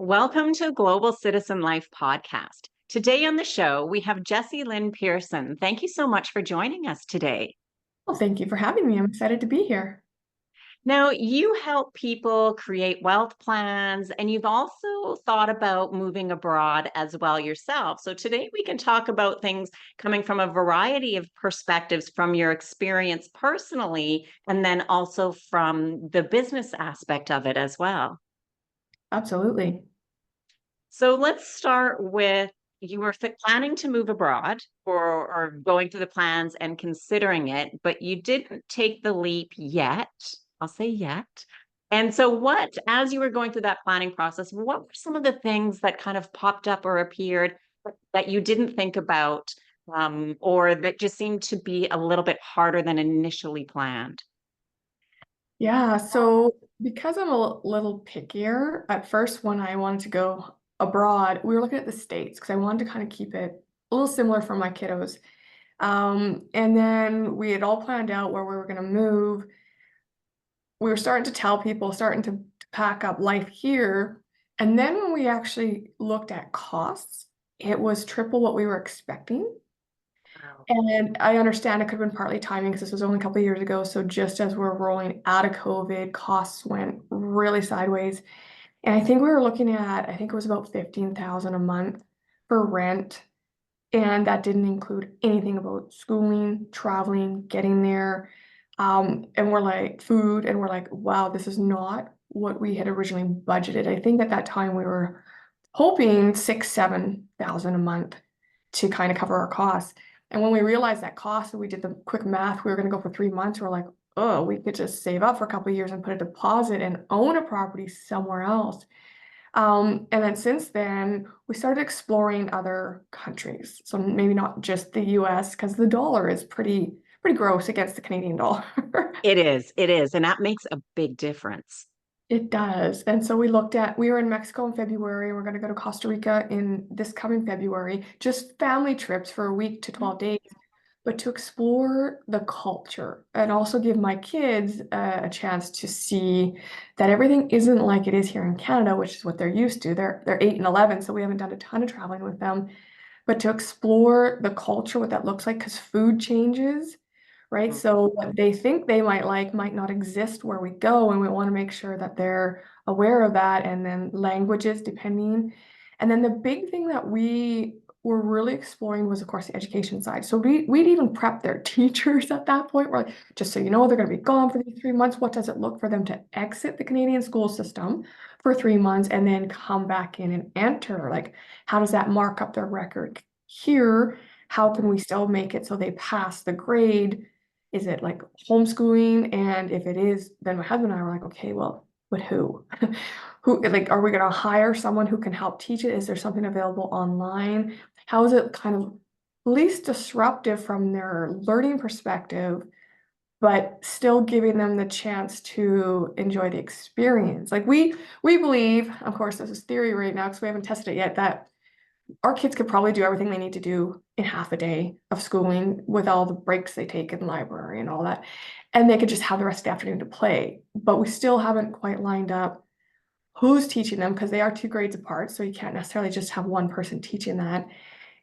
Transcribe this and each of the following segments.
Welcome to Global Citizen Life podcast. Today on the show, we have Jessilyn Persson. Thank you so much for joining us today. Well, thank you for having me. I'm excited to be here. Now, you help people create wealth plans, and you've also thought about moving abroad as well yourself. So, today we can talk about things coming from a variety of perspectives from your experience personally, and then also from the business aspect of it as well. Absolutely. So let's start with you were planning to move abroad or going through the plans and considering it, but you didn't take the leap yet. I'll say yet. And so, as you were going through that planning process, what were some of the things that kind of popped up or appeared that you didn't think about, or that just seemed to be a little bit harder than initially planned? Yeah, so because I'm a little pickier, at first when I wanted to go abroad, we were looking at the States because I wanted to kind of keep it a little similar for my kiddos. And then we had all planned out where we were going to move. We were starting to tell people, starting to pack up life here. And then when we actually looked at costs, it was triple what we were expecting. Wow. And I understand it could have been partly timing because this was only a couple of years ago. So just as we're rolling out of COVID, costs went really sideways. And I think we were looking at, I think it was about 15,000 a month for rent. And that didn't include anything about schooling, traveling, getting there. And we're like food, and we're like, wow, this is not what we had originally budgeted. I think at that time we were hoping 7,000 a month to kind of cover our costs. And when we realized that cost and we did the quick math, we were going to go for 3 months. We're like, oh, we could just save up for a couple of years and put a deposit and own a property somewhere else. And then since then, we started exploring other countries. So maybe not just the US, because the dollar is pretty gross against the Canadian dollar. It is, and that makes a big difference. It does. And so we were in Mexico in February. We're going to go to Costa Rica in this coming February, just family trips for a week to 12 days, but to explore the culture and also give my kids a chance to see that everything isn't like it is here in Canada, which is what they're used to. They're 8 and 11, so we haven't done a ton of traveling with them, but to explore the culture, what that looks like, because food changes, right? Mm. So what they think they might like might not exist where we go, and we want to make sure that they're aware of that. And then languages, depending. And then the big thing that we were really exploring was, of course, the education side. So we'd even prep their teachers at that point. We're like, just so you know, they're going to be gone for these 3 months. What does it look for them to exit the Canadian school system for 3 months and then come back in and enter? Like, how does that mark up their record here? How can we still make it so they pass the grade? Is it like homeschooling? And if it is, then my husband and I were like, okay, well, but who? Who, like, are we going to hire someone who can help teach it? Is there something available online? How is it kind of least disruptive from their learning perspective, but still giving them the chance to enjoy the experience? Like we believe, of course, this is theory right now because we haven't tested it yet, that our kids could probably do everything they need to do in half a day of schooling with all the breaks they take in the library and all that. And they could just have the rest of the afternoon to play. But we still haven't quite lined up who's teaching them because they are 2 grades apart. So you can't necessarily just have one person teaching that.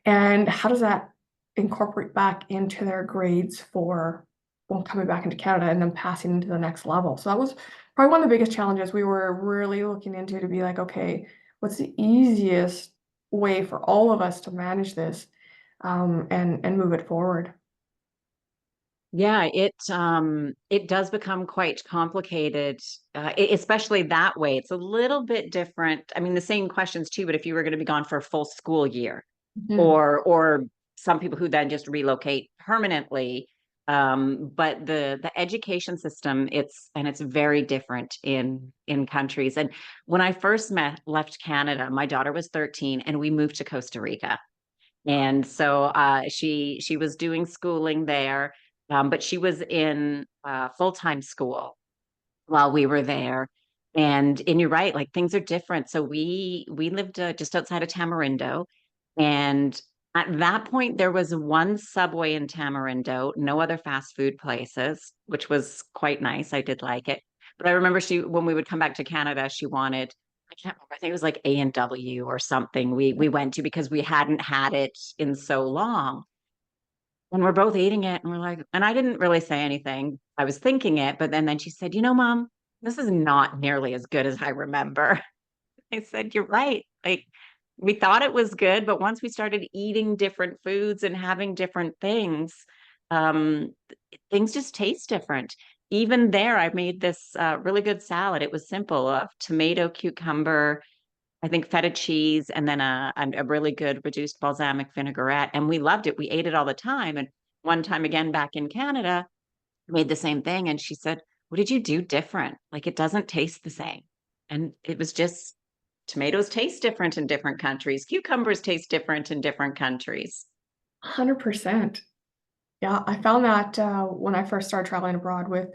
And how does that incorporate back into their grades for well, coming back into Canada and then passing into the next level? So that was probably one of the biggest challenges we were really looking into, to be like, okay, what's the easiest way for all of us to manage this, and move it forward? Yeah, it does become quite complicated, especially that way. It's a little bit different. I mean, the same questions too, but if you were going to be gone for a full school year, Mhm. or some people who then just relocate permanently. But the education system, it's very different in countries. And when I first left Canada, my daughter was 13, and we moved to Costa Rica. And so she was doing schooling there, but she was in full-time school while we were there. And you're right, like things are different. So we lived just outside of Tamarindo, and at that point there was one Subway in Tamarindo, no other fast food places, which was quite nice. I did like it. But I remember she when we would come back to Canada, she wanted can't remember. I think it was like A&W or something we went to because we hadn't had it in so long. And we're both eating it and we're like, and I didn't really say anything. I was thinking it, but then she said, Mom, this is not nearly as good as I remember. I said, you're right. Like we thought it was good, but once we started eating different foods and having different things, um, things just taste different. Even there, I made this really good salad. It was simple of tomato, cucumber, I think feta cheese, and then a really good reduced balsamic vinaigrette. And we loved it. We ate it all the time. And one time again back in Canada, made the same thing. And she said, what did you do different? Like it doesn't taste the same. And it was just tomatoes taste different in different countries. Cucumbers taste different in different countries. 100%. Yeah, I found that when I first started traveling abroad with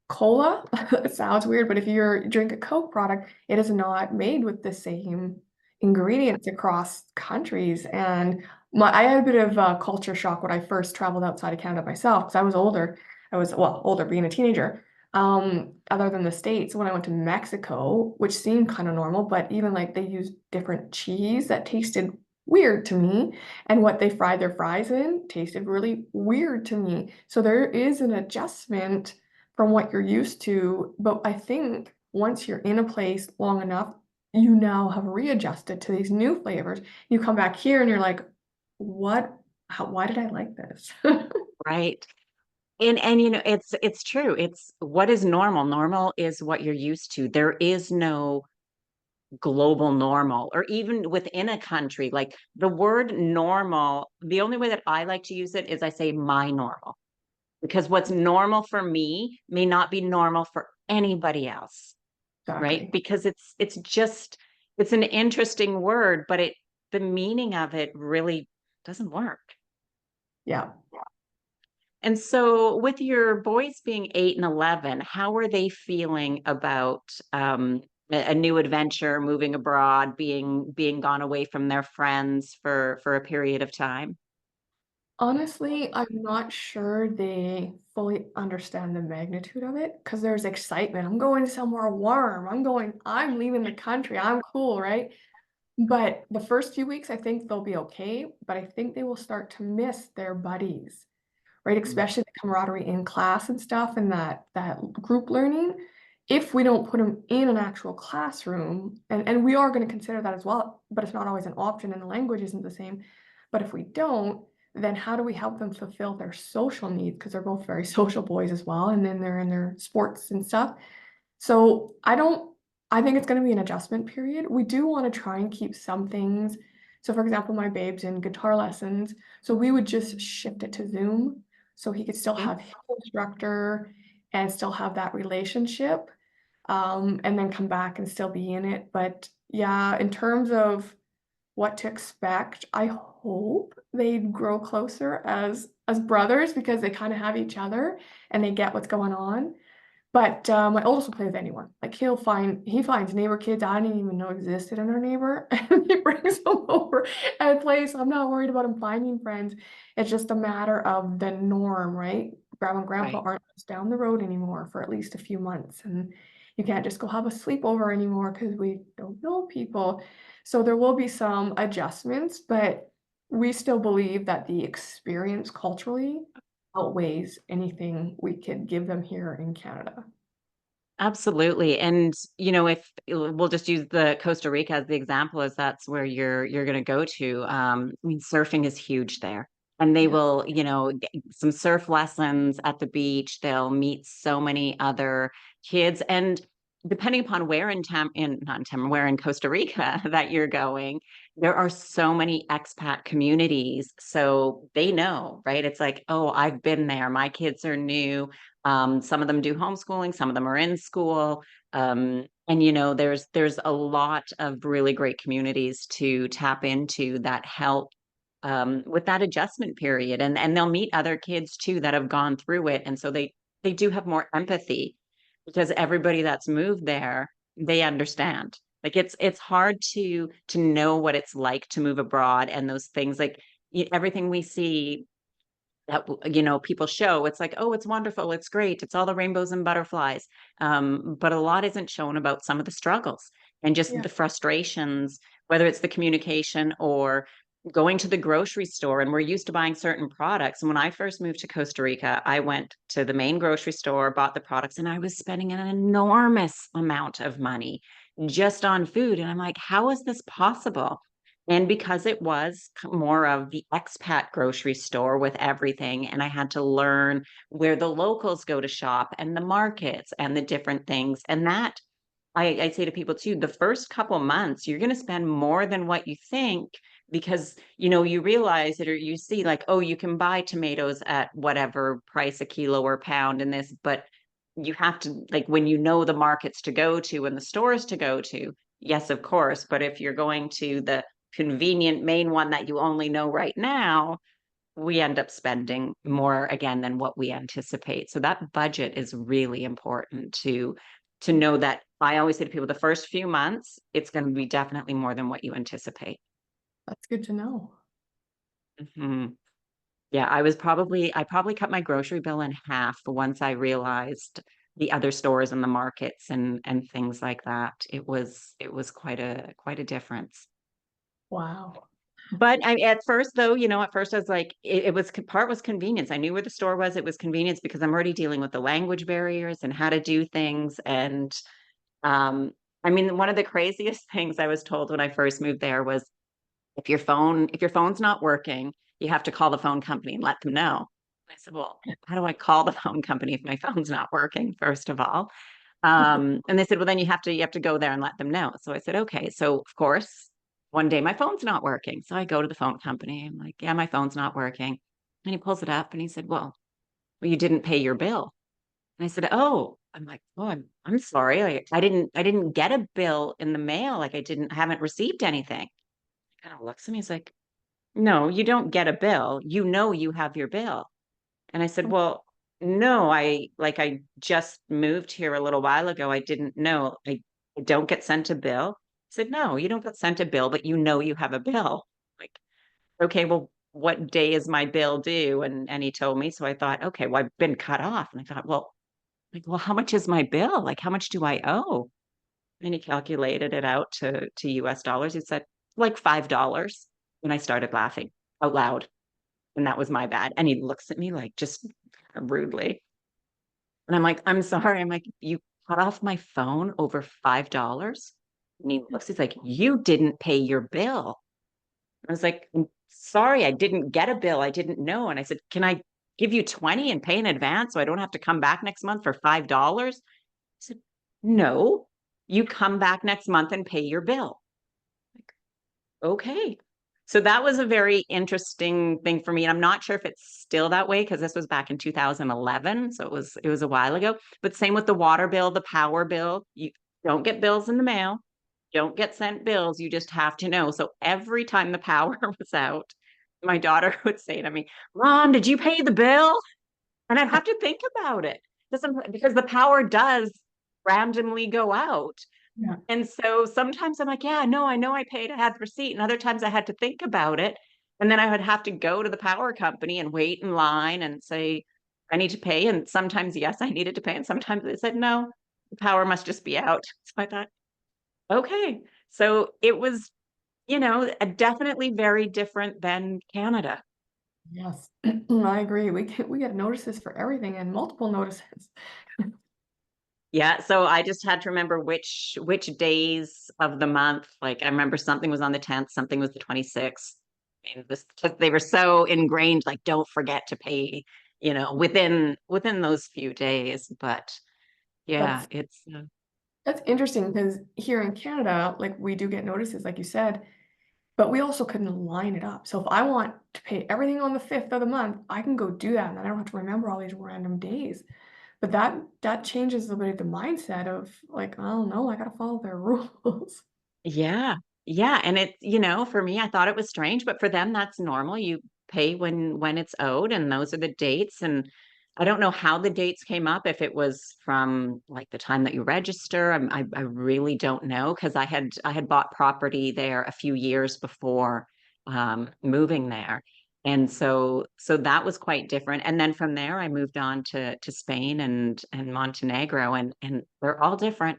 cola. It sounds weird, but if you drink a Coke product, it is not made with the same ingredients across countries. And I had a bit of culture shock when I first traveled outside of Canada myself because I was older. I was, well, older being a teenager. Other than the States, when I went to Mexico, which seemed kind of normal, but even like they used different cheese that tasted weird to me, and what they fried their fries in tasted really weird to me. So there is an adjustment from what you're used to. But I think once you're in a place long enough, you now have readjusted to these new flavors. You come back here and you're like, what? Why did I like this? Right. And it's true. It's what is normal. Normal is what you're used to. There is no global normal or even within a country. Like the word normal, the only way that I like to use it is I say my normal because what's normal for me may not be normal for anybody else, right? Exactly. Because it's just it's an interesting word, but the meaning of it really doesn't work. Yeah. And so, with your boys being 8 and 11, how are they feeling about a new adventure, moving abroad, being gone away from their friends for a period of time? Honestly, I'm not sure they fully understand the magnitude of it because there's excitement. I'm going somewhere warm. I'm leaving the country. I'm cool, right? But the first few weeks, I think they'll be okay, but I think they will start to miss their buddies, right? Mm. Especially the camaraderie in class and stuff and that group learning. If we don't put them in an actual classroom, and we are going to consider that as well, but it's not always an option and the language isn't the same. But if we don't, then how do we help them fulfill their social needs? Because they're both very social boys as well, and then they're in their sports and stuff. So I think it's going to be an adjustment period. We do want to try and keep some things. So for example, my babe's in guitar lessons. So we would just shift it to Zoom so he could still have his instructor and still have that relationship. And then come back and still be in it. But yeah, in terms of what to expect, I hope they grow closer as brothers because they kind of have each other and they get what's going on. But my oldest will play with anyone. Like he finds neighbor kids I didn't even know existed in our neighbor, and he brings them over and plays. So I'm not worried about him finding friends. It's just a matter of the norm, right? Grandma and grandpa Right. aren't just down the road anymore for at least a few months, and you can't just go have a sleepover anymore because we don't know people. So there will be some adjustments, but we still believe that the experience culturally outweighs anything we could give them here in Canada. Absolutely. And if we'll just use the Costa Rica as the example, as that's where you're going to go to. I mean, surfing is huge there. And they Yeah. will, get some surf lessons at the beach. They'll meet so many other kids. And depending upon where not in where in Costa Rica that you're going, there are so many expat communities. So they know, right? It's like, oh, I've been there. My kids are new. Some of them do homeschooling, some of them are in school. And there's a lot of really great communities to tap into that help with that adjustment period. And they'll meet other kids too that have gone through it. And so they do have more empathy because everybody that's moved there, they understand. Like it's hard to know what it's like to move abroad and those things like everything we see that people show it's like, oh, it's wonderful, it's great, it's all the rainbows and butterflies, but a lot isn't shown about some of the struggles. and just Yeah. the frustrations, whether it's the communication or going to the grocery store. And we're used to buying certain products. And when I first moved to Costa Rica, I went to the main grocery store, bought the products, and I was spending an enormous amount of money just on food. And I'm like, how is this possible? And because it was more of the expat grocery store with everything, and I had to learn where the locals go to shop and the markets and the different things. And that I say to people too, the first couple months, you're going to spend more than what you think because, you realize it or you see like, oh, you can buy tomatoes at whatever price a kilo or pound in this, but you have to, like, when you know the markets to go to and the stores to go to, yes, of course. But if you're going to the convenient main one that you only know right now, we end up spending more again than what we anticipate. So that budget is really important to know that I always say to people the first few months, it's going to be definitely more than what you anticipate. That's good to know. Hmm. Yeah, I probably cut my grocery bill in half once I realized the other stores and the markets and things like that. It was quite a difference. Wow. But at first though, at first I was like, it was part was convenience. I knew where the store was. It was convenience because I'm already dealing with the language barriers and how to do things. And um, I mean, one of the craziest things I was told when I first moved there was if your phone's not working, you have to call the phone company and let them know. I said, well, how do I call the phone company if my phone's not working, first of all? And they said, well, then you have to go there and let them know. So I said, okay. So of course, one day my phone's not working. So I go to the phone company. I'm like, yeah, my phone's not working. And he pulls it up and he said, well, you didn't pay your bill. And I said, oh, I'm like, oh, I'm sorry. I didn't get a bill in the mail. Like I haven't received anything. Kind of looks at me. He's like, no, you don't get a bill. You know you have your bill. And I said, well, no, I just moved here a little while ago. I didn't know. I don't get sent a bill. I said, no, you don't get sent a bill, but you know you have a bill. Like, okay, well, what day is my bill due? And he told me. So I thought, okay, well, I've been cut off. And I thought, well, how much is my bill? Like, how much do I owe? And he calculated it out to US dollars. He said, like $5. And I started laughing out loud. And that was my bad. And he looks at me like just rudely. And I'm like, I'm sorry. I'm like, you cut off my phone over $5? And he looks, he's like, you didn't pay your bill. I was like, I'm sorry, I didn't get a bill. I didn't know. And I said, can I give you 20 and pay in advance so I don't have to come back next month for $5? I said, no, you come back next month and pay your bill. Like, okay. So that was a very interesting thing for me. And I'm not sure if it's still that way because this was back in 2011. So it was a while ago. But same with the water bill, the power bill. You don't get bills in the mail, don't get sent bills. You just have to know. So every time the power was out, my daughter would say to me, Mom, did you pay the bill? And I'd have to think about it because the power does randomly go out. Yeah. And so sometimes I'm like, yeah, no, I know I paid, I had the receipt. And other times I had to think about it. And then I would have to go to the power company and wait in line and say, I need to pay. And sometimes, yes, I needed to pay. And sometimes they said, no, the power must just be out. So I thought, okay. So it was, definitely very different than Canada. Yes. I agree. We get notices for everything and multiple notices. Yeah, so I just had to remember which days of the month. Like I remember something was on the 10th, something was the 26th. And this, 'cause they were so ingrained, like don't forget to pay, within those few days. But yeah, That's it's that's interesting because here in Canada, like we do get notices, like you said, but we also can line it up. So if I want to pay everything on the 5th of the month, I can go do that and then I don't have to remember all these random days. But that changes a bit of the mindset of like, oh no, I gotta follow their rules. yeah, yeah. And for me, I thought it was strange, but for them, that's normal. You pay when it's owed, and those are the dates. And I don't know how the dates came up, if it was from like the time that you register. I really don't know because I had bought property there a few years before moving there. And so that was quite different. And then from there, I moved on to Spain and Montenegro, and they're all different.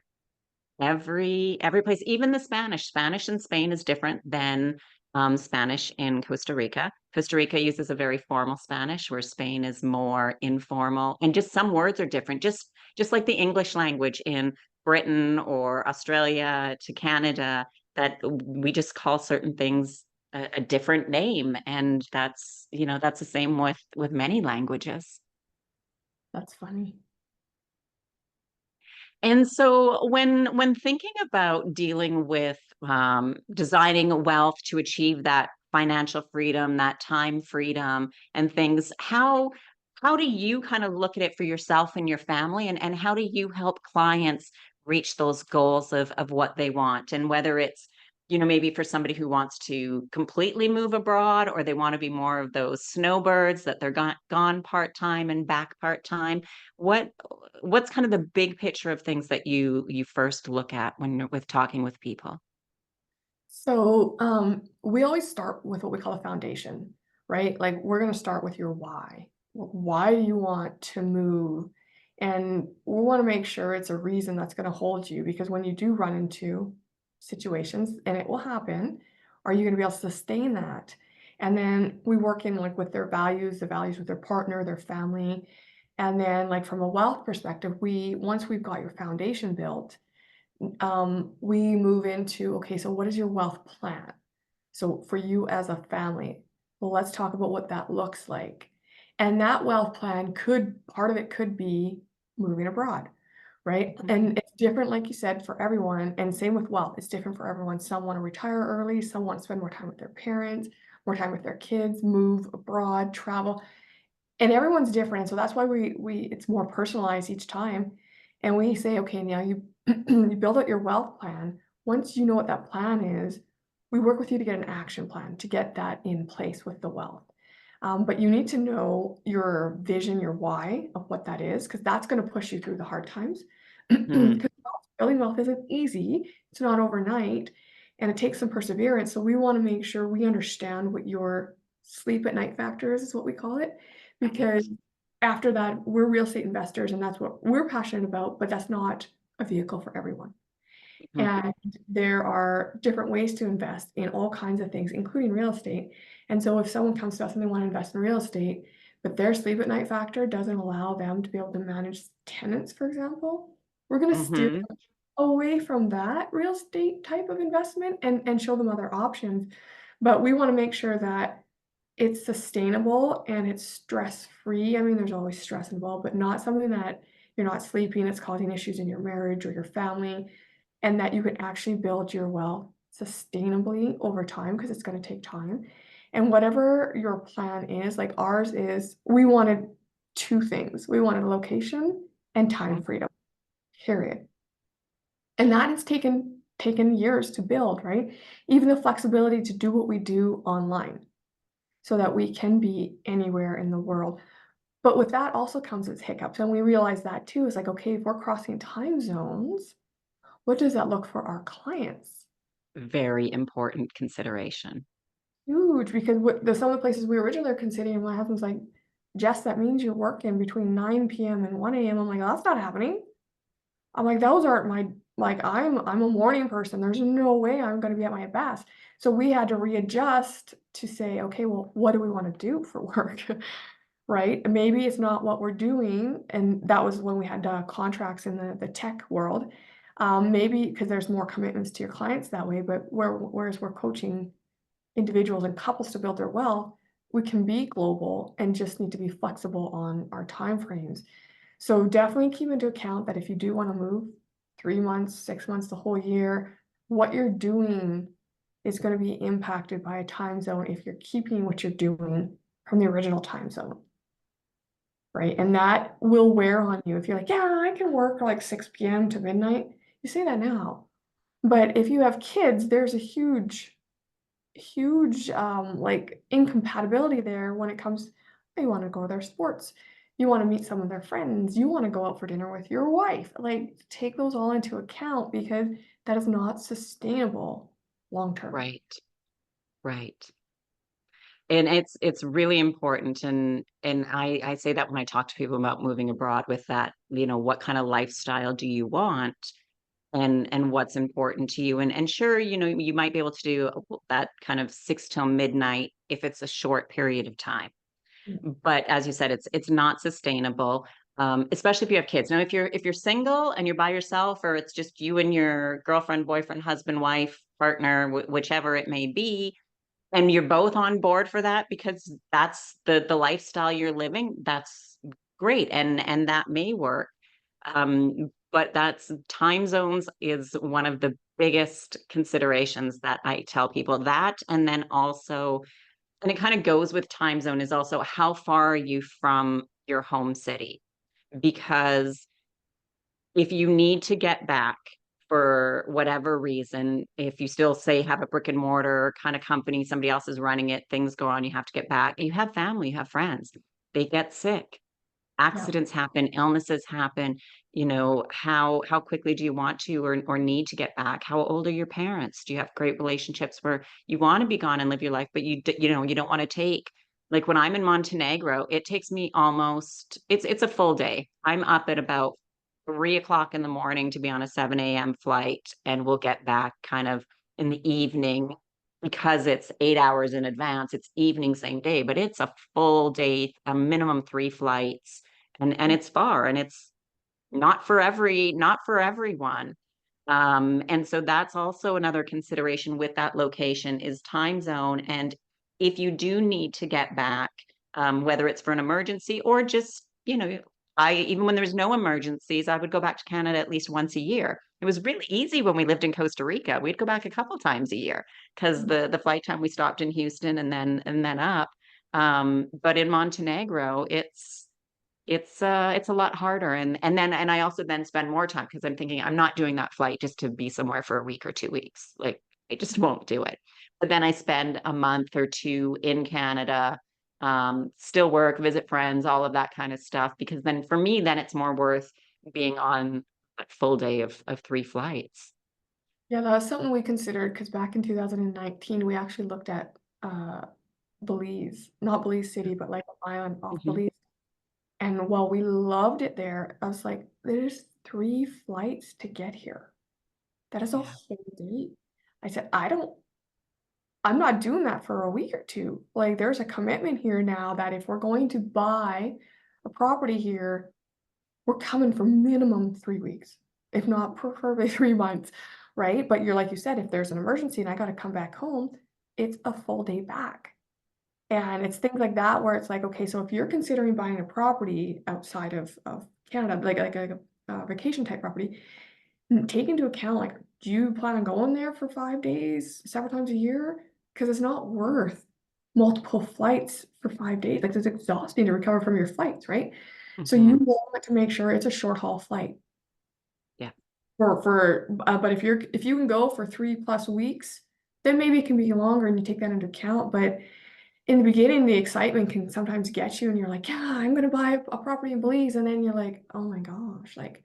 every place, even the Spanish in Spain is different than Spanish in Costa Rica. Costa Rica uses a very formal Spanish, where Spain is more informal, and just some words are different. Just like the English language in Britain or Australia to Canada, that we just call certain things a different name, and that's the same with many languages. That's funny. And so when thinking about dealing with designing wealth to achieve that financial freedom, that time freedom and things, how do you kind of look at it for yourself and your family, and how do you help clients reach those goals of what they want? And whether it's, maybe for somebody who wants to completely move abroad, or they want to be more of those snowbirds that they're gone part-time and back part-time, what what's kind of the big picture of things that you first look at when you're with talking with people? So, we always start with what we call a foundation, right? Like, we're going to start with your why. Why do you want to move? And we want to make sure it's a reason that's going to hold you, because when you do run into situations, and it will happen, are you going to be able to sustain that? And then we work in like with their values, the values with their partner, their family. And then like from a wealth perspective, once we've got your foundation built, we move into, okay, so what is your wealth plan? So for you as a family, well, let's talk about what that looks like. And that wealth plan part of it could be moving abroad, right? And it's different, like you said, for everyone. And same with wealth, it's different for everyone. Some want to retire early, some want to spend more time with their parents, more time with their kids, move abroad, travel, and everyone's different. And so that's why we it's more personalized each time. And we say, okay, now you you build out your wealth plan. Once you know what that plan is, we work with you to get an action plan to get that in place with the wealth. But you need to know your vision, your why of what that is, because that's going to push you through the hard times. Mhm. Because building wealth isn't easy, it's not overnight, and it takes some perseverance. So we want to make sure we understand what your sleep at night factor is what we call it, Right. because after that, we're real estate investors and that's what we're passionate about, but that's not a vehicle for everyone. Mhm. And there are different ways to invest in all kinds of things, including real estate. And so if someone comes to us and they want to invest in real estate, but their sleep at night factor doesn't allow them to be able to manage tenants, for example, we're going to steer Mhm. them away from that real estate type of investment and show them other options. But we want to make sure that it's sustainable and it's stress-free. I mean, there's always stress involved, but not something that you're not sleeping, it's causing issues in your marriage or your family, and that you can actually build your wealth sustainably over time because it's going to take time. And whatever your plan is, like ours is, we wanted two things. We wanted location and time Mhm. freedom, period. And that has taken years to build, right? Even the flexibility to do what we do online so that we can be anywhere in the world. But with that also comes its hiccups. And we realize that too. Is like, okay, if we're crossing time zones, what does that look for our clients? Very important consideration. Huge, because some of the places we originally were considering, my husband's like, Jess, that means you're working between 9 p.m. and 1 a.m. I'm like, oh, that's not happening. I'm like, those aren't my, like, I'm a morning person. There's no way I'm going to be at my best. So we had to readjust to say, okay, well, what do we want to do for work? Right? And maybe it's not what we're doing. And that was when we had contracts in the tech world. Maybe because there's more commitments to your clients that way, but whereas we're coaching individuals and couples to build their wealth, we can be global and just need to be flexible on our time frames. So definitely keep into account that if you do want to move 3 months, 6 months, the whole year, what you're doing is going to be impacted by a time zone if you're keeping what you're doing from the original time zone. Right. And that will wear on you. If you're like, yeah, I can work like 6 p.m. to midnight, you say that now. But if you have kids, there's a huge like incompatibility there when it comes, you want to go to their sports, you want to meet some of their friends, you want to go out for dinner with your wife. Like take those all into account because that is not sustainable long term. Right. Right. And it's really important, and I say that when I talk to people about moving abroad, with that, what kind of lifestyle do you want? and what's important to you. And sure, you might be able to do that kind of 6 till midnight if it's a short period of time. But as you said, it's not sustainable, especially if you have kids. Now, if you're single and you're by yourself, or it's just you and your girlfriend, boyfriend, husband, wife, partner, whichever it may be, and you're both on board for that because that's the lifestyle you're living, that's great, and that may work. But that's time zones is one of the biggest considerations that I tell people that, and then also, and it kind of goes with time zone, is also how far are you from your home city? Because if you need to get back for whatever reason, if you still say have a brick and mortar kind of company, somebody else is running it, things go on, you have to get back. You have family, you have friends, they get sick, Yeah. accidents happen, illnesses happen. How quickly do you want to or need to get back? How old are your parents? Do you have great relationships where you want to be gone and live your life, but you don't want to take, like when I'm in Montenegro, it takes me almost, it's a full day. I'm up at about 3 o'clock in the morning to be on a 7 a.m. flight, and we'll get back kind of in the evening because it's 8 hours in advance. It's evening, same day, but it's a full day, a minimum 3 flights, and it's far, and it's not for everyone. And so that's also another consideration with that location is time zone. And if you do need to get back, whether it's for an emergency or just, I even when there's no emergencies, I would go back to Canada at least once a year. It was really easy when we lived in Costa Rica. We'd go back a couple times a year because the flight time we stopped in Houston and then up. But in Montenegro, it's a lot harder, and I also then spend more time because I'm thinking I'm not doing that flight just to be somewhere for a week or 2 weeks. Like I just won't do it. But then I spend a month or two in Canada, still work, visit friends, all of that kind of stuff, because then for me then it's more worth being on that full day of 3 flights. Yeah, that was something we considered because back in 2019, we actually looked at Belize, not Belize City, but like an island off Mhm. Belize. And while we loved it there, I was like, there's 3 flights to get here. That is a Yeah. whole day. I said, I'm not doing that for a week or two. Like, there's a commitment here now that if we're going to buy a property here, we're coming for minimum 3 weeks, if not preferably 3 months, right? But you're like you said, if there's an emergency and I got to come back home, it's a full day back. And it's things like that where it's like, okay, so if you're considering buying a property outside of Canada, like a vacation type property, take into account like, do you plan on going there for 5 days, several times a year? Because it's not worth multiple flights for 5 days. Like it's exhausting to recover from your flights, right? So you Hmm. want to make sure it's a short haul flight. Yeah. But if you can go for 3+ weeks, then maybe it can be longer and you take that into account. But in the beginning, the excitement can sometimes get you, and you're like, yeah, I'm gonna buy a property in Belize, and then you're like, oh my gosh, like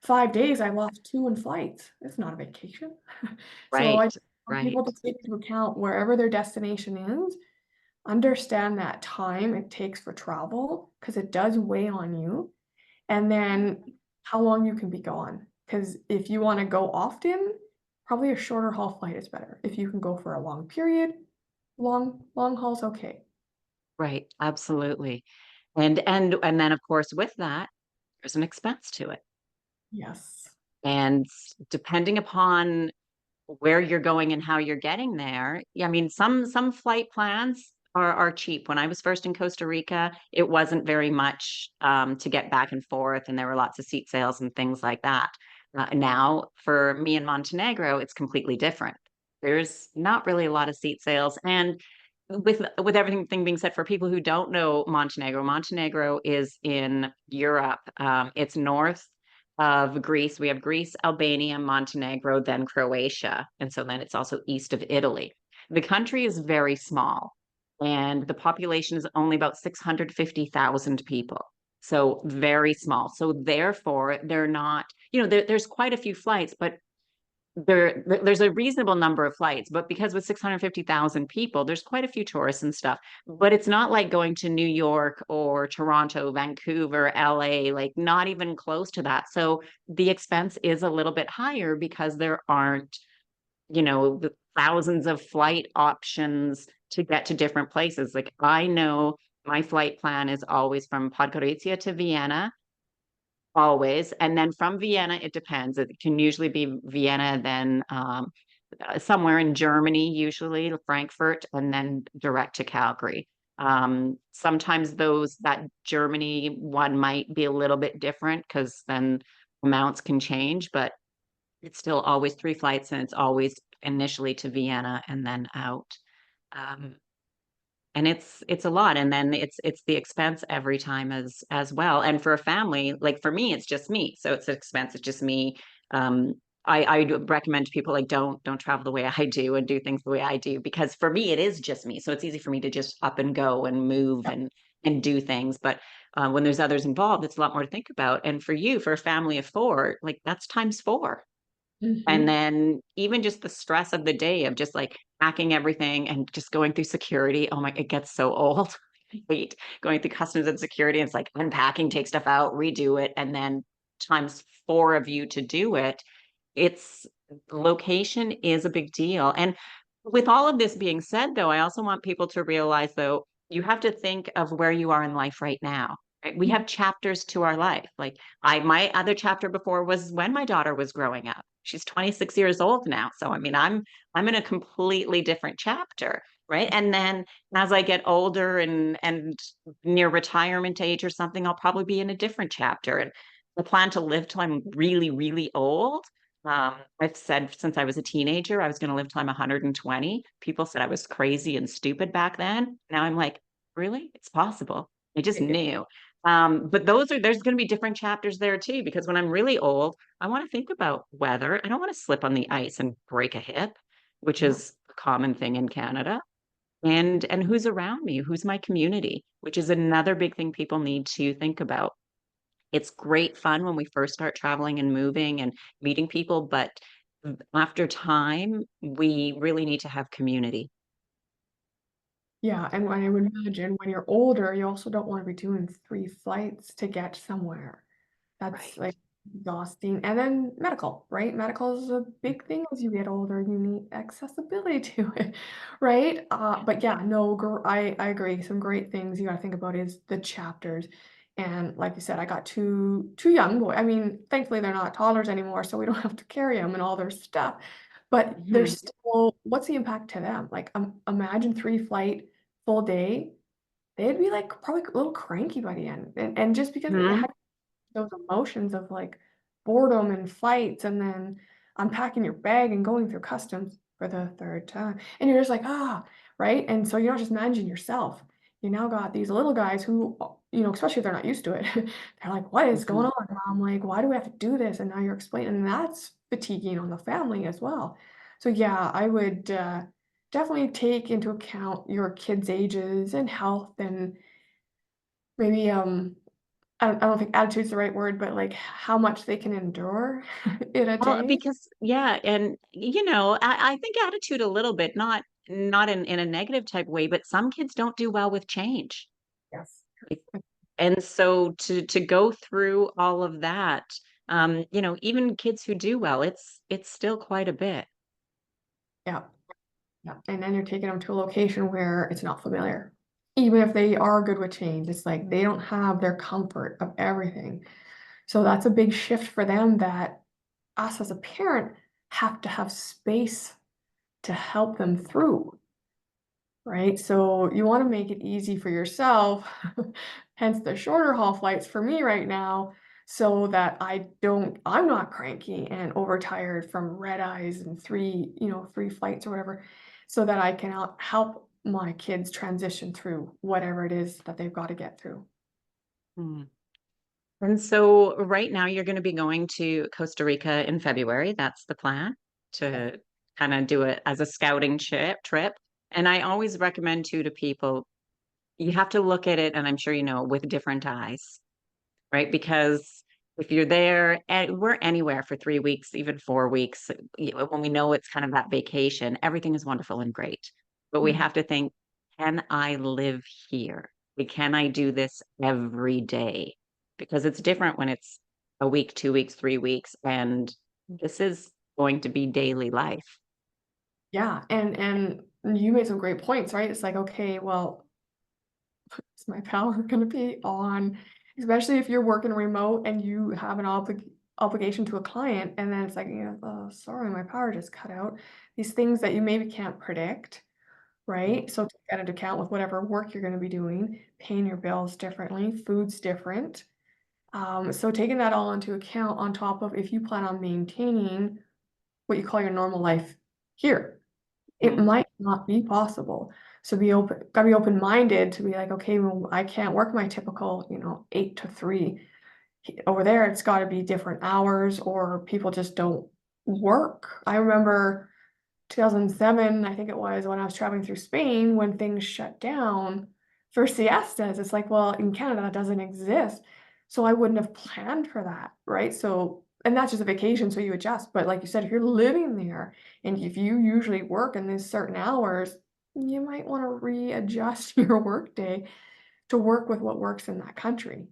5 days, I lost two in flights. It's not a vacation. So I Right. want people to Right. take into account wherever their destination is, understand that time it takes for travel, because it does weigh on you, and then how long you can be gone. Because if you want to go often, probably a shorter haul flight is better. If you can go for a long period, long haul's okay. Right. Absolutely. And then of course with that, there's an expense to it. Yes. And depending upon where you're going and how you're getting there, yeah, I mean, some flight plans are cheap. When I was first in Costa Rica, it wasn't very much to get back and forth, and there were lots of seat sales and things like that. Now, for me in Montenegro, it's completely different. There's not really a lot of seat sales, and with everything being said, for people who don't know Montenegro, Montenegro is in Europe. It's north of Greece. We have Greece, Albania, Montenegro, then Croatia. And so then it's also east of Italy. The country is very small, and the population is only about 650,000 people. So very small. So therefore, they're not, there's quite a few flights, but there's a reasonable number of flights, but because with 650,000 people, there's quite a few tourists and stuff. But it's not like going to New York or Toronto, Vancouver, LA, like not even close to that. So the expense is a little bit higher because there aren't, the thousands of flight options to get to different places. Like I know my flight plan is always from Podgorica to Vienna, always. And then from Vienna, it depends. It can usually be Vienna, then somewhere in Germany, usually Frankfurt, and then direct to Calgary. Sometimes that Germany one might be a little bit different because then amounts can change, but it's still always three flights and it's always initially to Vienna and then out. Um, and it's a lot, and then it's the expense every time as well. And for a family, like for me, it's just me, so it's an expense. It's just me. um I do recommend to people like don't travel the way I do and do things the way I do, because for me it is just me, so it's easy for me to just up and go and move and do things. But when there's others involved, it's a lot more to think about. And for you, for a family of four, like that's times four. And Mhm. then even just the stress of the day of just like packing everything and just going through security. Oh my, it gets so old. I hate going through customs and security. It's like unpacking, take stuff out, redo it, and then times four of you to do it. It's Location is a big deal. And with all of this being said, though, I also want people to realize, though, you have to think of where you are in life right now. Right? We have chapters to our life. Like my other chapter before was when my daughter was growing up. She's 26 years old now. So I mean, I'm in a completely different chapter, right? And then as I get older and near retirement age or something, I'll probably be in a different chapter. And I plan to live till I'm really, really old. I've said since I was a teenager, I was going to live till I'm 120. People said I was crazy and stupid back then. Now I'm like, really? It's possible. I just knew. But there's going to be different chapters there too, because when I'm really old, I want to think about weather. I don't want to slip on the ice and break a hip, which Yeah. is a common thing in Canada. And who's around me? Who's my community? Which is another big thing people need to think about. It's great fun when we first start traveling and moving and meeting people, but after time, we really need to have community. Yeah, and I would imagine when you're older, you also don't want to be doing 3 flights to get somewhere. That's Right. like exhausting. And then medical, right? Medical is a big thing as you get older. You need accessibility to it, right? But yeah, no, I agree. Some great things you got to think about is the chapters. And like you said, I got two young boys. I mean, thankfully they're not toddlers anymore, so we don't have to carry them and all their stuff. But they're Mhm. still, what's the impact to them? Like, imagine 3 flight full day. They'd be like probably a little cranky by the end. And just because it Mhm. had those emotions of like boredom and flights and then unpacking your bag and going through customs for the third time. And you're just like, right? And so you're not just managing yourself. You now got these little guys who, especially if they're not used to it, they're like, what is going Mhm. on, mom? Like, why do we have to do this? And now you're explaining, and that's fatiguing on the family as well. So yeah, I would definitely take into account your kids' ages and health and maybe I don't think attitude's the right word, but, like, how much they can endure in a Well, day. because yeah, and I think attitude a little bit, not in a negative type way, but some kids don't do well with change. Yes. Like, and so to go through all of that, even kids who do well, it's still quite a bit. Yeah, yeah, and then you're taking them to a location where it's not familiar. Even if they are good with change, it's like they don't have their comfort of everything. So that's a big shift for them that us as a parent have to have space to help them through. Right? So you want to make it easy for yourself, hence the shorter haul flights for me right now, so that I'm not cranky and overtired from red eyes and 3 flights or whatever, so that I can help my kids transition through whatever it is that they've got to get through. Hmm. And so right now you're going to be going to Costa Rica in February. That's the plan, to kind of do it as a scouting trip. And I always recommend too to people, you have to look at it, and I'm sure you know, with different eyes, right? Because if you're there, and we're anywhere for 3 weeks, even 4 weeks, when we know it's kind of that vacation, everything is wonderful and great. But we Mhm. have to think, can I live here? Can I do this every day? Because it's different when it's a week, 2 weeks, 3 weeks, and this is going to be daily life. Yeah, and you made some great points, right? It's like, okay, well, is my power gonna be on? Especially if you're working remote and you have an obligation to a client, and then it's like, oh, sorry, my power just cut out. These things that you maybe can't predict, right? So take that into account with whatever work you're gonna be doing, paying your bills differently, food's different. So taking that all into account on top of if you plan on maintaining what you call your normal life here. It Mhm. might not be possible. So gotta be open-minded to be like, okay, well, I can't work my typical, 8 to 3. Over there, it's gotta be different hours or people just don't work. I remember 2007, I think it was, when I was traveling through Spain, when things shut down for siestas. It's like, well, in Canada, that doesn't exist. So I wouldn't have planned for that, right? So, and that's just a vacation, so you adjust. But like you said, if you're living there and if you usually work in these certain hours, you might want to readjust your work day to work with what works in that country.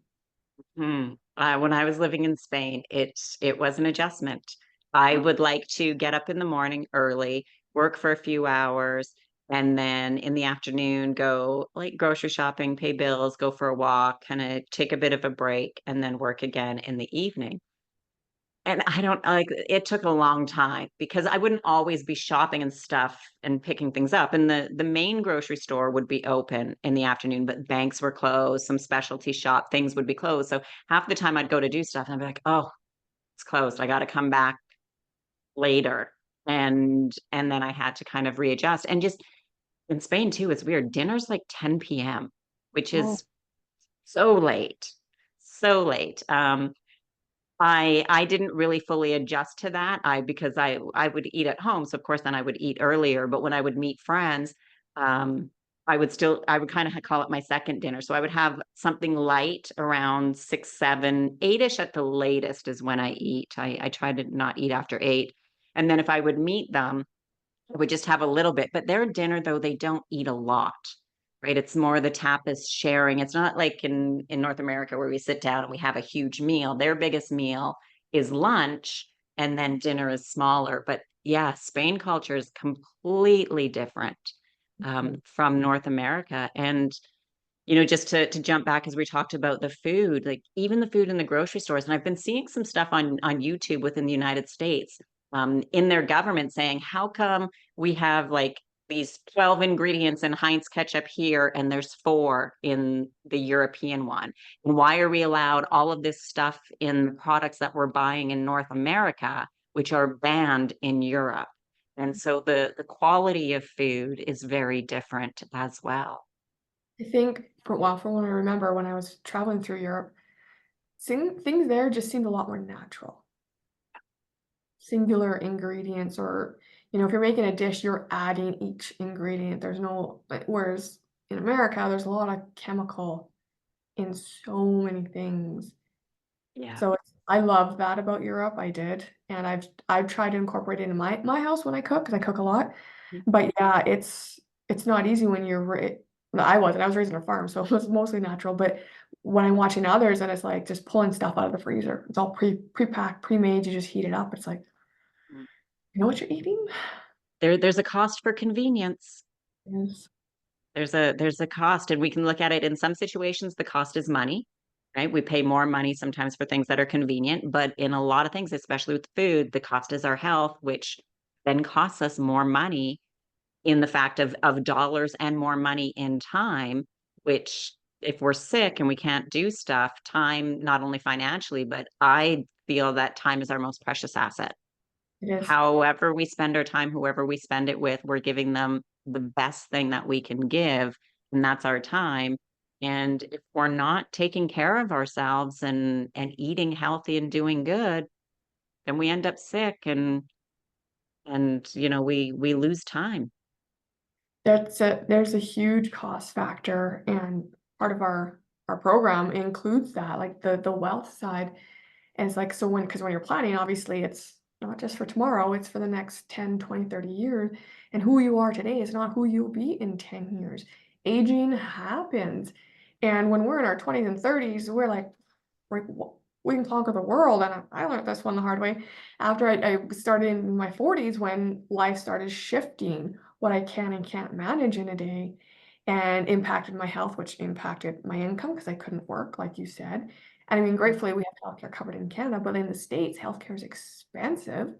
When I was living in Spain, it was an adjustment. I would like to get up in the morning early, work for a few hours, and then in the afternoon go like grocery shopping, pay bills, go for a walk, kind of take a bit of a break, and then work again in the evening. And I don't like it took a long time because I wouldn't always be shopping and stuff and picking things up. And the main grocery store would be open in the afternoon, but banks were closed, some specialty shop things would be closed. So half the time I'd go to do stuff and I'd be like, oh, it's closed. I got to come back later. And then I had to kind of readjust. And just in Spain too, it's weird. Dinner's like 10 p.m., which Oh, is so late. So late. I didn't really fully adjust to that. Because I would eat at home, so of course then I would eat earlier. But when I would meet friends, um, I would kind of call it my second dinner. So I would have something light around 6, 7, 8ish at the latest is when I eat. I try to not eat after 8, and then if I would meet them, I would just have a little bit. But their dinner though, they don't eat a lot, right? It's more the tapas sharing. It's not like in North America where we sit down and we have a huge meal. Their biggest meal is lunch, and then dinner is smaller. But yeah, Spain culture is completely different from North America. And just to jump back as we talked about the food, like even the food in the grocery stores, and I've been seeing some stuff on YouTube within the United States, in their government saying, how come we have like these 12 ingredients in Heinz ketchup here and there's 4 in the European one? And why are we allowed all of this stuff in the products that we're buying in North America, which are banned in Europe? And so the quality of food is very different as well. I think from what I remember when I was traveling through Europe, things there just seemed a lot more natural. Singular ingredients or, if you're making a dish, you're adding each ingredient. There's no like, whereas in America, there's a lot of chemical in so many things. Yeah. So I love that about Europe. I did, and I've tried to incorporate it in my house when I cook because I cook a lot. But yeah, it's not easy when no, I wasn't. I was raised on a farm, so it was mostly natural. But when I'm watching others, and it's like just pulling stuff out of the freezer. It's all pre-packed, pre-made. You just heat it up. It's like, you know what you're eating? There's a cost for convenience. Yes. There's a cost, and we can look at it in some situations, the cost is money, right? We pay more money sometimes for things that are convenient, but in a lot of things, especially with food, the cost is our health, which then costs us more money in the fact of dollars and more money in time, which if we're sick and we can't do stuff, time, not only financially, but I feel that time is our most precious asset. It is. However we spend our time, whoever we spend it with, we're giving them the best thing that we can give, and that's our time. And if we're not taking care of ourselves and eating healthy and doing good, then we end up sick and we lose time. There's a huge cost factor, and part of our program includes that, like the wealth side. And it's like, so because when you're planning, obviously it's not just for tomorrow, it's for the next 10, 20, 30 years. And who you are today is not who you'll be in 10 years. Aging happens. And when we're in our 20s and 30s, we're like, we can conquer the world. And I learned this one the hard way after I started in my 40s, when life started shifting what I can and can't manage in a day, and impacted my health, which impacted my income because I couldn't work, like you said. And I mean, gratefully, we have healthcare covered in Canada, but in the States, healthcare is expensive.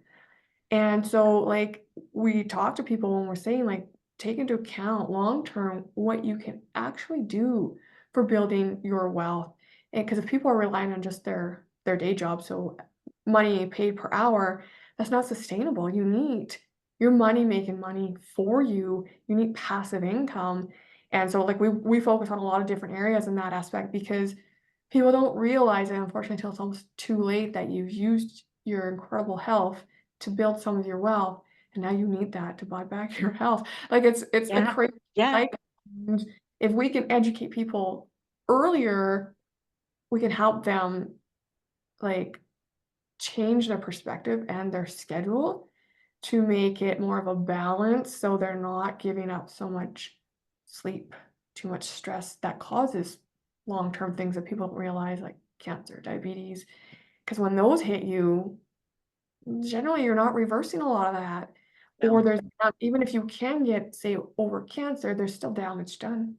And so, like, we talk to people when we're saying, like, take into account long term what you can actually do for building your wealth. And because if people are relying on just their day job, so money paid per hour, that's not sustainable. You need your money making money for you. You need passive income. And so, like, we focus on a lot of different areas in that aspect because people don't realize it, unfortunately, until it's almost too late, that you've used your incredible health to build some of your wealth, and now you need that to buy back your health. Like, it's a Yeah. crazy Yeah. cycle. And if we can educate people earlier, we can help them, like, change their perspective and their schedule to make it more of a balance, so they're not giving up so much sleep, too much stress that causes long-term things that people don't realize, like cancer, diabetes. Because when those hit you, generally you're not reversing a lot of that. Or No. there's, even if you can get, say, over cancer, there's still damage done,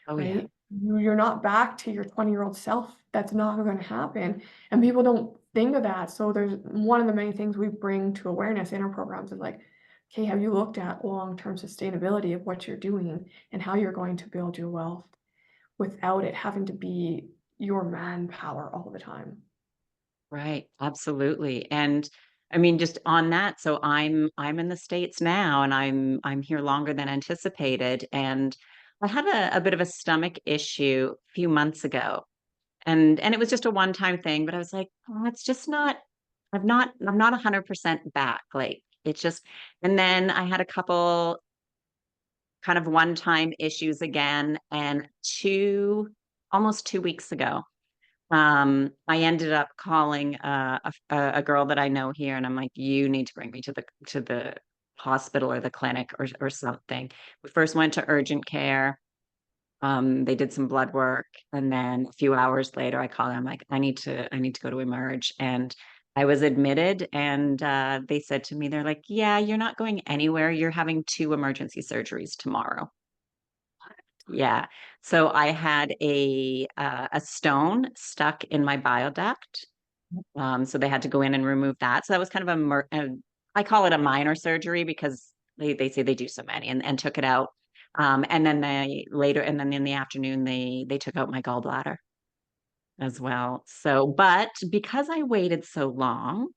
Oh, yeah. right? You're not back to your 20-year-old self. That's not going to happen. And people don't think of that. So there's one of the many things we bring to awareness in our programs is like, okay, have you looked at long-term sustainability of what you're doing and how you're going to build your wealth without it having to be your manpower all the time? Right, absolutely. And I mean, just on that, so I'm in the States now and I'm here longer than anticipated. And I had a bit of a stomach issue a few months ago. And it was just a one-time thing, but I was like, oh, it's just not, I'm not 100% back. Like it's just, and then I had a couple kind of one-time issues again. And almost 2 weeks ago, I ended up calling a girl that I know here, and I'm like, you need to bring me to the hospital or the clinic or something. We first went to urgent care. They did some blood work, and then a few hours later, I called. I'm like, I need to go to Emerge, and I was admitted, and they said to me, they're like, yeah, you're not going anywhere. You're having two emergency surgeries tomorrow. Yeah. So I had a stone stuck in my bile duct. So they had to go in and remove that. So that was kind of I call it a minor surgery because they say they do so many and took it out. And then in the afternoon they took out my gallbladder as well. So, but because I waited so long,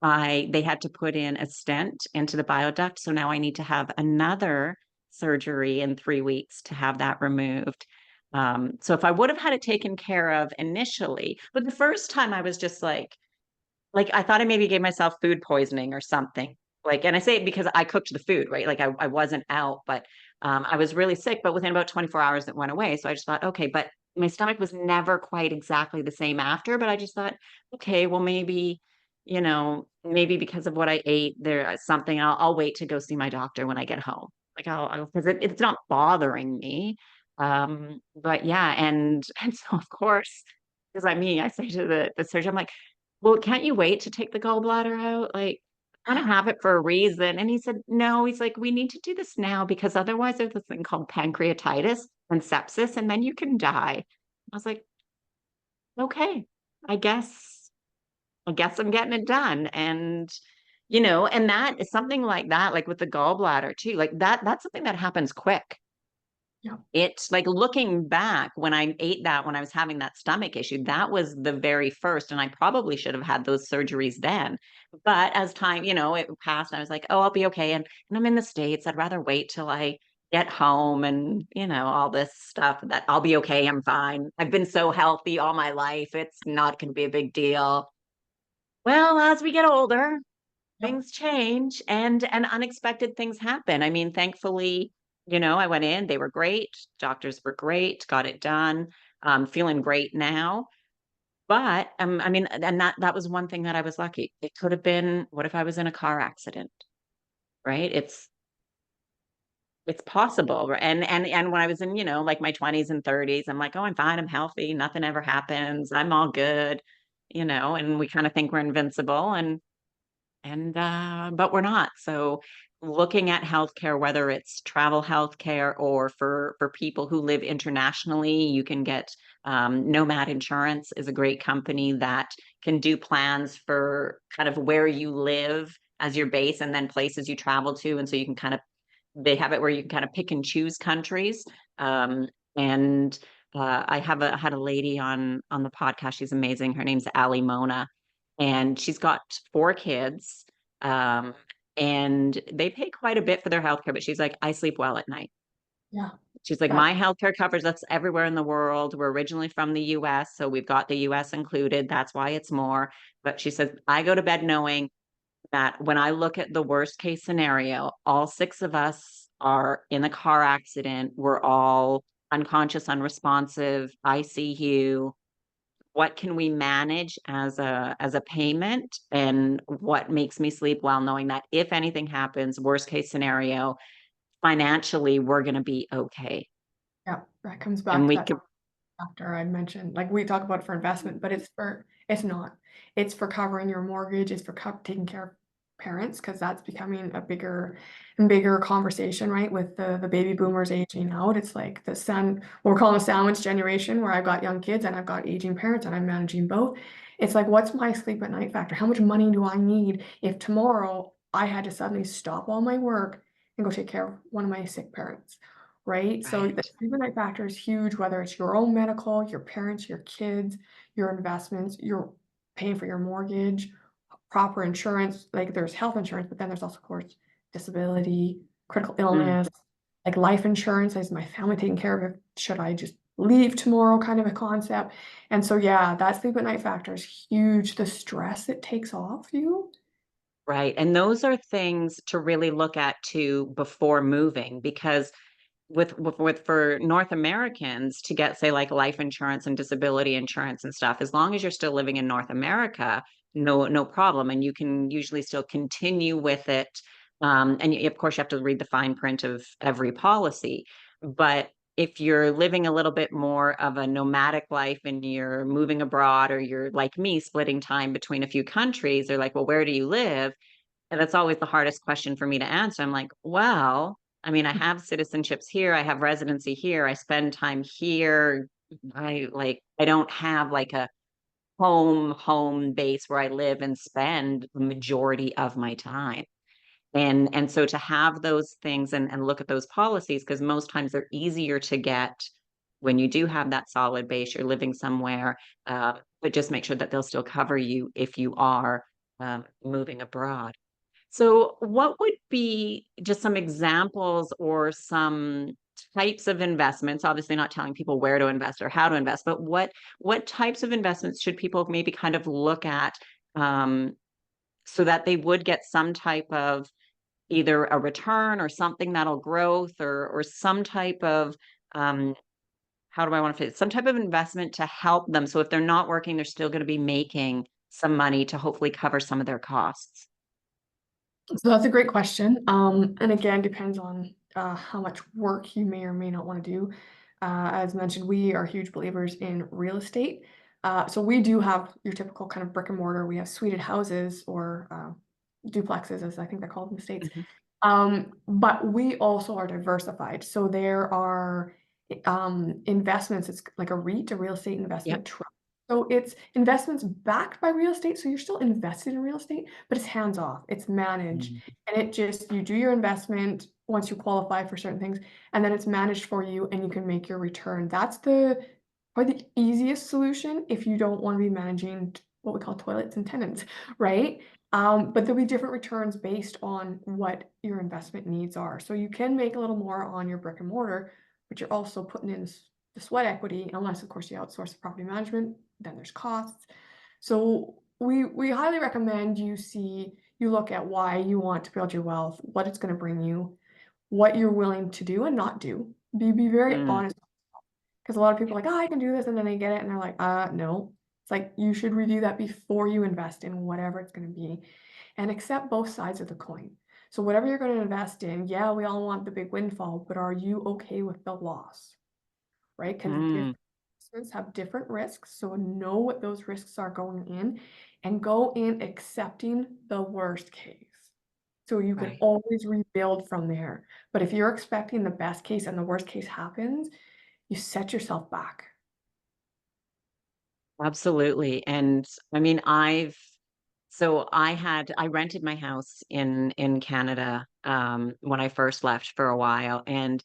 they had to put in a stent into the bile duct. So now I need to have another surgery in 3 weeks to have that removed. So if I would have had it taken care of initially, but the first time I was just like I thought I maybe gave myself food poisoning or something. Like, and I say it because I cooked the food, right? Like I wasn't out, but I was really sick, but within about 24 hours it went away. So I just thought, okay, but my stomach was never quite exactly the same after, but I just thought, okay, well maybe, maybe because of what I ate, there's something I'll wait to go see my doctor when I get home. Like because it's not bothering me. But yeah, and so of course, because I'm me, I say to the surgeon, I'm like, well, can't you wait to take the gallbladder out? Like, I want to have it for a reason. And he said, no, he's like, we need to do this now because otherwise there's this thing called pancreatitis and sepsis, and then you can die. I was like, okay, I guess, I guess I'm getting it done. And that is something like that, like with the gallbladder too, like that's something that happens quick. Yeah. It's like looking back when I ate that when I was having that stomach issue, that was the very first. And I probably should have had those surgeries then. But as time, it passed, I was like, oh, I'll be okay. And I'm in the States. I'd rather wait till I get home and, all this stuff that I'll be okay. I'm fine. I've been so healthy all my life. It's not going to be a big deal. Well, as we get older, Yep. things change and unexpected things happen. I mean, thankfully, I went in, they were great, doctors were great, got it done. Feeling great now. But I mean, and that was one thing that I was lucky. It could have been, what if I was in a car accident, right? It's possible. And when I was in, like my 20s and 30s, I'm like, oh, I'm fine, I'm healthy, nothing ever happens, I'm all good, and we kind of think we're invincible, and but we're not. So looking at healthcare, whether it's travel healthcare or for people who live internationally, you can get Nomad Insurance is a great company that can do plans for kind of where you live as your base and then places you travel to. And so you can kind of they have it where you can kind of pick and choose countries. And I had a lady on the podcast. She's amazing. Her name's Ali Mona, and she's got 4 kids. Um, and they pay quite a bit for their healthcare, but she's like, I sleep well at night. Yeah, She's like, that my healthcare covers us everywhere in the world. We're originally from the US, so we've got the US included. That's why it's more. But she says, I go to bed knowing that when I look at the worst case scenario, all 6 of us are in a car accident. We're all unconscious, unresponsive, ICU. What can we manage as a payment? And what makes me sleep well, knowing that if anything happens, worst case scenario, financially, we're going to be okay. yeah, that comes back And to we that could, factor I mentioned. Like we talk about for investment, but it's not. It's for covering your mortgage. It's for taking care of parents because that's becoming a bigger and bigger conversation, right? With the baby boomers aging out, it's like we're calling a sandwich generation where I've got young kids and I've got aging parents and I'm managing both. It's like, what's my sleep at night factor? How much money do I need if tomorrow I had to suddenly stop all my work and go take care of one of my sick parents? Right? So the right. overnight factor is huge, whether it's your own medical, your parents, your kids, your investments, you're paying for your mortgage, proper insurance. Like there's health insurance, but then there's also, of course, disability, critical Mm. illness, like life insurance. Is my family taken care of it? Should I just leave tomorrow? Kind of a concept. And so, yeah, that sleep at night factor is huge. The stress it takes off you. Right. And those are things to really look at too before moving, because with for North Americans to get, say, like life insurance and disability insurance and stuff, as long as you're still living in North America, no problem, and you can usually still continue with it. And of course, you have to read the fine print of every policy. But if you're living a little bit more of a nomadic life and you're moving abroad, or you're like me, splitting time between a few countries, they're like, well, where do you live? And that's always the hardest question for me to answer. I'm like, well, I mean, I have citizenships here, I have residency here, I spend time here. I don't have like a home base where I live and spend the majority of my time. And so to have those things and look at those policies, because most times they're easier to get when you do have that solid base, you're living somewhere, but just make sure that they'll still cover you if you are moving abroad. So, what would be just some examples or some types of investments? Obviously, not telling people where to invest or how to invest, but what types of investments should people maybe kind of look at, um, so that they would get some type of either a return or something that'll growth, or some type of um, how do I want to say it? Some type of investment to help them. So if they're not working, they're still going to be making some money to hopefully cover some of their costs. So that's a great question. And again, depends on how much work you may or may not want to do. As mentioned, we are huge believers in real estate. So we do have your typical kind of brick and mortar. We have suited houses or duplexes, as I think they're called in the States. Mhm. But we also are diversified. So there are investments. It's like a REIT, a real estate Yep. investment trust. So it's investments backed by real estate. So you're still invested in real estate, but it's hands off. It's managed. Mm. And it just, you do your investment once you qualify for certain things, and then it's managed for you and you can make your return. That's probably the easiest solution if you don't want to be managing what we call toilets and tenants, right? But there'll be different returns based on what your investment needs are. So you can make a little more on your brick and mortar, but you're also putting in the sweat equity, unless of course you outsource the property management, then there's costs. So we highly recommend you look at why you want to build your wealth, what it's going to bring you, what you're willing to do and not do. Be very Mm. honest, because a lot of people are like, oh, I can do this, and then they get it and they're like, no, It's like you should review that before you invest in whatever it's going to be and accept both sides of the coin. So whatever you're going to invest in, yeah, we all want the big windfall, but are you okay with the loss? Right? Because Mm, different investments have different risks. So know what those risks are going in and go in accepting the worst case. So you can right. always rebuild from there. But if you're expecting the best case and the worst case happens, you set yourself back. Absolutely. And I mean, I rented my house in Canada when I first left for a while, and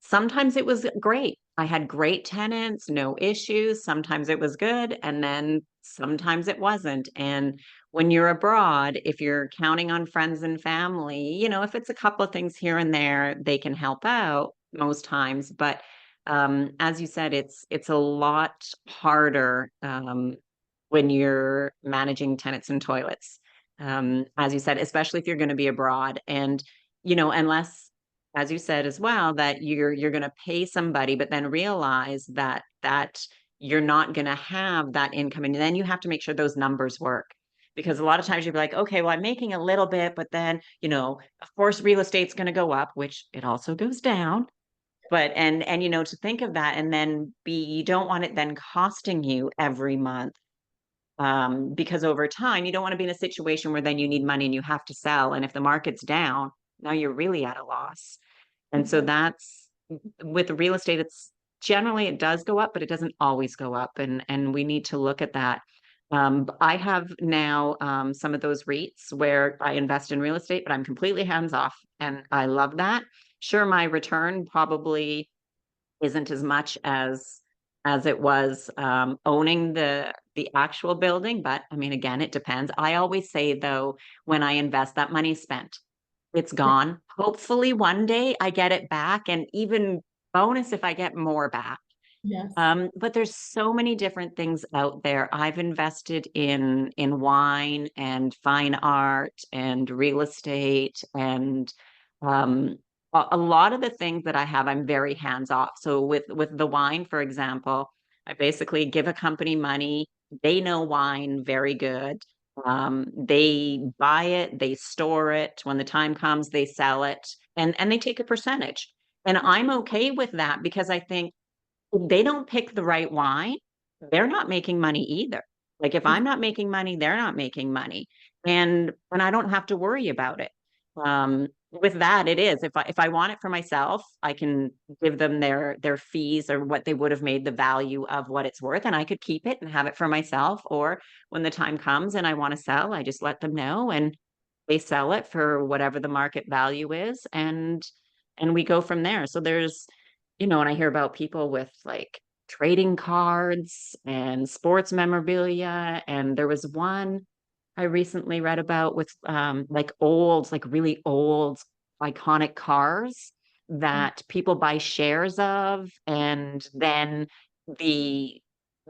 sometimes it was great. I had great tenants, no issues. Sometimes it was good, and then sometimes it wasn't. And when you're abroad, if you're counting on friends and family, if it's a couple of things here and there, they can help out most times. But as you said, it's a lot harder when you're managing tenants and toilets. As you said, especially if you're going to be abroad, and unless, as you said as well, that you're going to pay somebody, but then realize that you're not going to have that income, and then you have to make sure those numbers work. Because a lot of times you'll be like, okay, well, I'm making a little bit, but then, of course, real estate's going to go up, which it also goes down. But and to think of that, and then you don't want it then costing you every month, because over time you don't want to be in a situation where then you need money and you have to sell, and if the market's down, now you're really at a loss. And so Mhm. that's with real estate, it's generally it does go up, but it doesn't always go up. And we need to look at that. I have now some of those REITs where I invest in real estate, but I'm completely hands off, and I love that. Sure, my return probably isn't as much as it was owning the actual building, but I mean, again, it depends. I always say though, when I invest, that money's spent, it's Yeah. gone. Hopefully one day I get it back, and even bonus if I get more back. Yes. But there's so many different things out there. I've invested in wine and fine art and real estate, and um, a lot of the things that I have, I'm very hands off. So with the wine, for example, I basically give a company money. They know wine very good. They buy it, they store it. When the time comes, they sell it, and they take a percentage. And I'm okay with that because I think if they don't pick the right wine, they're not making money either. Like if I'm not making money, they're not making money. And I don't have to worry about it. With that, it is. If I want it for myself, I can give them their fees or what they would have made the value of what it's worth, and I could keep it and have it for myself. Or when the time comes and I want to sell, I just let them know, and they sell it for whatever the market value is, and we go from there. So there's, and I hear about people with like trading cards and sports memorabilia. And there was one I recently read about with like old, like really old iconic cars that people buy shares of, and then the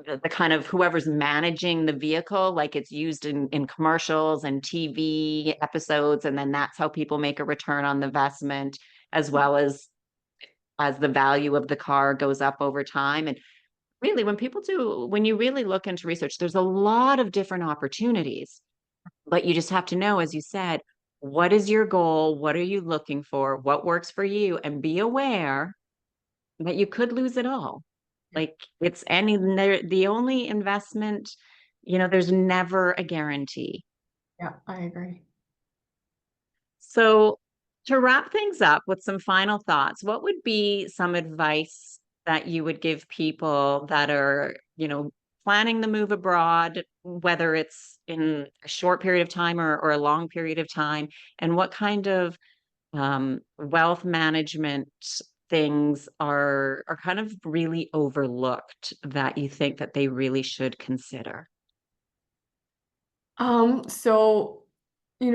the kind of whoever's managing the vehicle, like it's used in commercials and TV episodes, and then that's how people make a return on the investment, as well as the value of the car goes up over time. And really, when you really look into research, there's a lot of different opportunities, but you just have to know, as you said, what is your goal? What are you looking for? What works for you? And be aware that you could lose it all. Like the only investment, there's never a guarantee. Yeah, I agree. So, to wrap things up with some final thoughts, what would be some advice that you would give people that are, planning the move abroad, whether it's in a short period of time or a long period of time? And what kind of wealth management things are kind of really overlooked that you think that they really should consider? So, we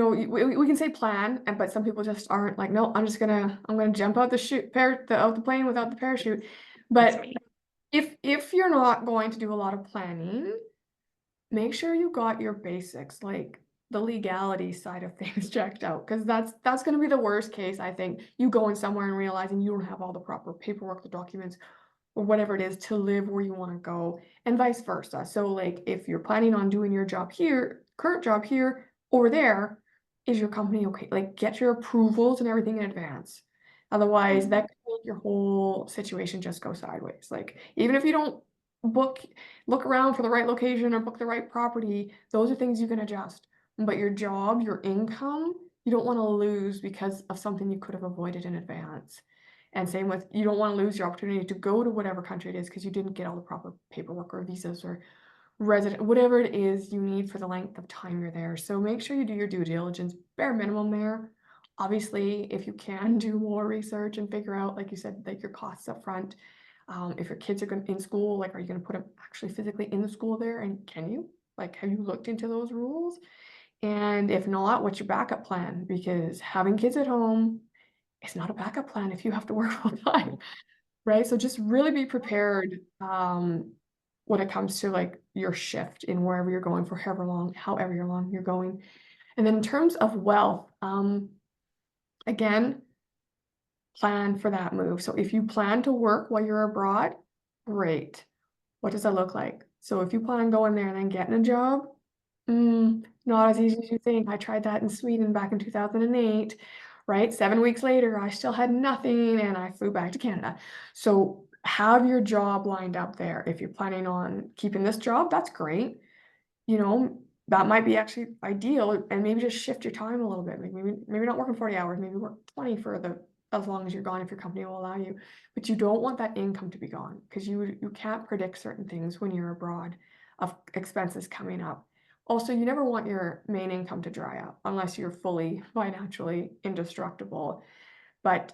can say plan, but some people just aren't like, no, I'm gonna jump out the chute, out the plane without the parachute. That's But me. if you're not going to do a lot of planning, make sure you got your basics, like the legality side of things checked out, because that's gonna be the worst case, I think. You going somewhere and realizing you don't have all the proper paperwork, the documents, or whatever it is to live where you want to go, and vice versa. So like if you're planning on doing your job here, current job here or there, is your company okay? Like get your approvals and everything in advance. Otherwise, that could make your whole situation just go sideways. Like even if you don't book, look around for the right location or book the right property, those are things you can adjust. But your job, your income, you don't want to lose because of something you could have avoided in advance. And same with, you don't want to lose your opportunity to go to whatever country it is because you didn't get all the proper paperwork or visas or resident, whatever it is you need for the length of time you're there. So make sure you do your due diligence, bare minimum there. Obviously, if you can do more research and figure out, like you said, like your costs up front. If your kids are going in school, like, are you going to put them actually physically in the school there? And can you? Like, have you looked into those rules? And if not, what's your backup plan? Because having kids at home, it's not a backup plan if you have to work full time, right? So just really be prepared when it comes to like your shift in wherever you're going for however long you're going. And then in terms of wealth, again, plan for that move. So if you plan to work while you're abroad, great. What does that look like? So if you plan on going there and then getting a job, not as easy as you think. I tried that in Sweden back in 2008, right? 7 weeks later, I still had nothing and I flew back to Canada. So have your job lined up there. If you're planning on keeping this job, that's great. You know, that might be actually ideal, and maybe just shift your time a little bit. Like maybe not working 40 hours, maybe work 20 for the as long as you're gone if your company will allow you. But you don't want that income to be gone because you can't predict certain things when you're abroad of expenses coming up. Also, you never want your main income to dry up unless you're fully financially indestructible. But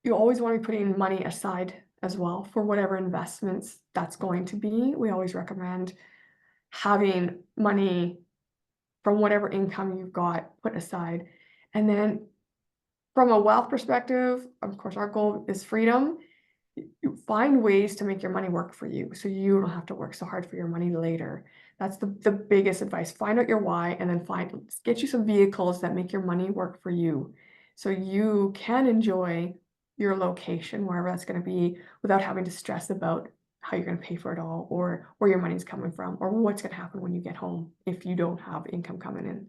you always want to be putting money aside as well for whatever investments that's going to be. We always recommend having money from whatever income you've got put aside. And then from a wealth perspective, of course, our goal is freedom. You find ways to make your money work for you so you don't have to work so hard for your money later. That's the biggest advice. Find out your why and then get you some vehicles that make your money work for you so you can enjoy your location, wherever that's going to be, without having to stress about how you're going to pay for it all or where your money's coming from or what's going to happen when you get home if you don't have income coming in.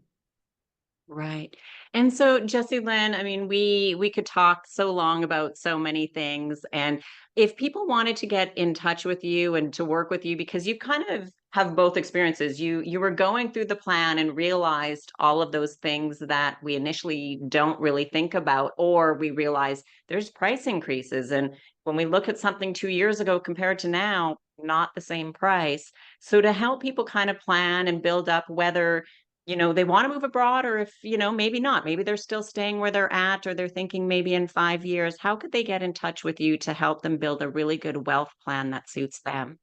Right. And so, Jessilyn, I mean, we could talk so long about so many things. And if people wanted to get in touch with you and to work with you, because you kind of have both experiences, you were going through the plan and realized all of those things that we initially don't really think about, or we realize there's price increases. And when we look at something 2 years ago compared to now, not the same price. So to help people kind of plan and build up whether they want to move abroad, or if, maybe not, maybe they're still staying where they're at, or they're thinking maybe in 5 years, how could they get in touch with you to help them build a really good wealth plan that suits them?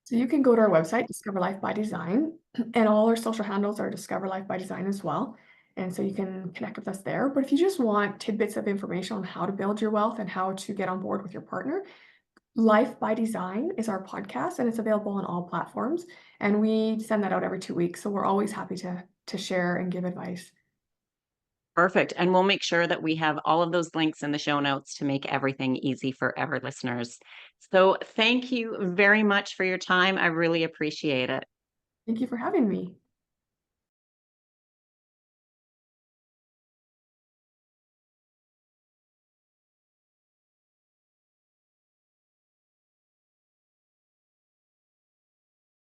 So you can go to our website, Discover Life by Design, and all our social handles are Discover Life by Design as well. And so you can connect with us there. But if you just want tidbits of information on how to build your wealth and how to get on board with your partner, Life by Design is our podcast and it's available on all platforms. And we send that out every 2 weeks. So we're always happy to share and give advice. Perfect. And we'll make sure that we have all of those links in the show notes to make everything easy for ever listeners. So thank you very much for your time. I really appreciate it. Thank you for having me.